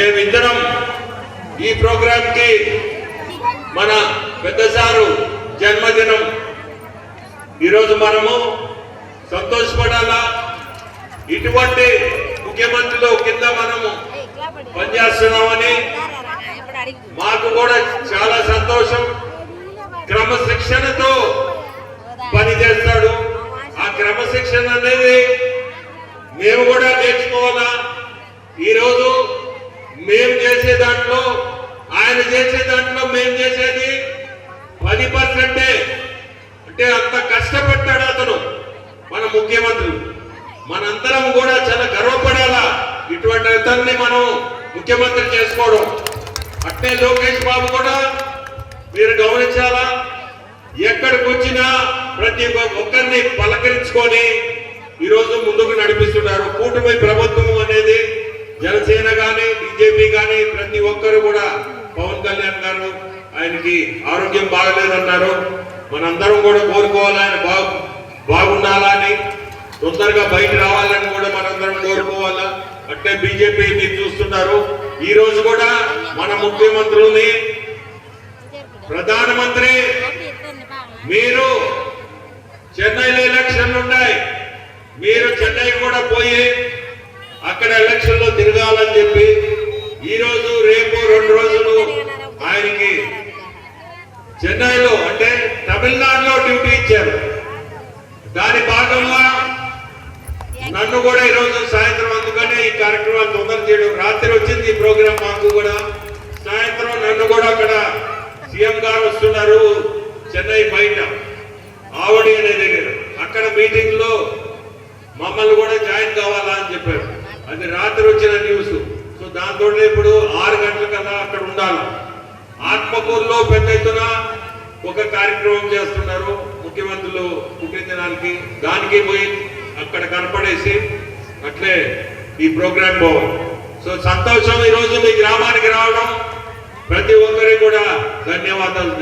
మేమిద్దరం ఈ ప్రోగ్రామ్ కి మన పెద్ద సారు జన్మదినం ఈరోజు మనము సంతోషపడాలా. ఇటువంటి ముఖ్యమంత్రులు కింద మనము పనిచేస్తున్నామని మాకు కూడా చాలా సంతోషం. క్రమశిక్షణతో పనిచేస్తాడు. ఆ క్రమశిక్షణ అనేది మేము కూడా నేర్చుకోవాలా. ఈరోజు మేము చేసే దాంట్లో ఆయన చేసే దాంట్లో మేము చేసేది 10%. అంటే అంత కష్టపడ్డాడు అతను మన ముఖ్యమంత్రి. మనందరం కూడా చాలా గర్వపడాలా ఇటువంటి అతన్ని మనం ముఖ్యమంత్రి చేసుకోవడం. అట్నే లోకేష్ బాబు కూడా మీరు గమనించాలా. ఎక్కడికి వచ్చినా ప్రతి ఒక్కరిని పలకరించుకొని ఈరోజు ముందుకు నడిపిస్తున్నారు. కూటమి ప్రభుత్వం అనేది జనసేన గాని బీజేపీ గాని ప్రతి ఒక్కరు కూడా పవన్ కళ్యాణ్ గారు ఆయనకి ఆరోగ్యం బాగలేదన్నారు. మనందరం కూడా కోరుకోవాలి ఆయన బాగుండాలని, తొందరగా బయట రావాలని కూడా మనందరం కోరుకోవాలా. అంటే బీజేపీ మీరు చూస్తున్నారు ఈ రోజు కూడా మన ముఖ్యమంత్రుల్ని ప్రధానమంత్రి మీరు చెన్నైలో ఎలక్షన్లు ఉన్నాయి, మీరు చెన్నై కూడా పోయి అక్కడ ఎలక్షన్ లో తిరగాలని చెప్పి ఈ రోజు రేపు 2 రోజులు ఆయనకి చెన్నైలో అంటే తమిళనాడులో డ్యూటీ ఇచ్చారు. దాని భాగంగా నన్ను కూడా ఈరోజు సాయంత్రం అందుకనే ఈ కార్యక్రమాలు తొందర చేయడం. రాత్రి వచ్చింది ఈ ప్రోగ్రాం మాకు కూడా. సాయంత్రం నన్ను కూడా అక్కడ సీఎం గారు వస్తున్నారు చెన్నై బయట ఆవడి అనే దగ్గర. అక్కడ మీటింగ్ లో మమ్మల్ని కూడా జాయిన్ కావాలా అని చెప్పారు. అది రాత్రి వచ్చిన న్యూస్. సో దాంతో ఇప్పుడు 6 గంటల కల్లా అక్కడ ఉండాలి. ఆత్మకూరులో పెద్ద ఎత్తున ఒక కార్యక్రమం చేస్తున్నారు ముఖ్యమంత్రులు పుట్టినదినానికి. దానికి పోయి అక్కడ కనపడేసి అట్లే ఈ ప్రోగ్రాం పోవాలి. సో సంతోషం ఈరోజు మీ గ్రామానికి రావడం. ప్రతి ఒక్కరికి కూడా ధన్యవాదాలు.